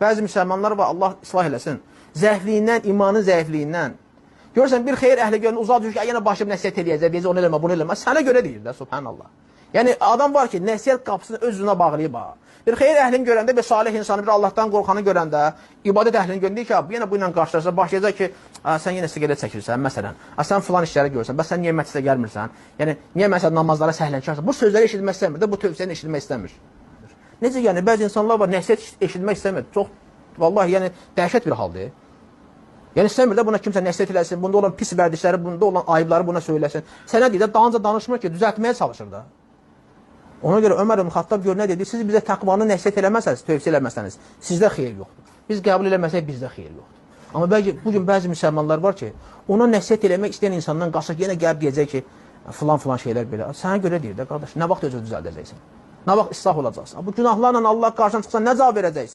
Bəzi müsəlmanlar var, Allah islah eləsin. Zəifliyindən, imanın zəifliyindən. Görürsən, bir xeyir əhli görünür, uzaq düşür ki, yenə başım nəsiyyət eləyəcək, deyəcək, onu eləmə, bunu eləmə. Sənə görə deyir də, subhanallah. Yəni, adam var ki, nəsiyyət qapısını öz üzünə bağlayıb. Bir xeyir əhlini görəndə, bir salih insanı, bir Allahdan qorxanı görəndə, ibadət əhlini görəndə ki, yenə bu ilə qarşılarsa, başlayacaq ki, sən yenə siqaret çəkirsən, məsələn, sən filan işləri görürsən, bəs sən niyə məclisə gəlmirsən, yəni, niyə məsələn namazlara səhlənkarsan, bu sözləri eşitmək istəmir də, bu tövsiyəni eşitmək istəmir. Necə yəni, bəzi insanlar var, nəsiyyət eşitmək istəmir, çox, vallahi, yəni, dəhşət bir haldır. Yəni, istəmir də buna kimsə nəsiyyət eləsin, bunda olan pis vərdişləri, bunda olan ayıbları buna söyləsin. Sənə deyir də, dalınca danışmır ki, düzəltməyə çalışır da. Ona görə Ömər ibn Xattab gör nə dedi? Siz bizə təqvanı nəsiyyət eləməsəniz, tövsiyə eləməsəniz, sizdə xeyir yoxdur. Biz qəbul eləməsək, bizdə xeyir yoxdur. Amma bugün bəzi müsəlmanlar var ki, ona nəsiyyət eləmək istəyən insandan qaçaq, yenə gəlib deyəcək ki, filan şeylər belə. Sənə görə deyir də, qardaş, nə vaxt özünü düzəldəcəksən? Nə vaxt islah olacaqsan? Bu günahlarla Allah qarşına çıxsan, nə cavab verəcəksən?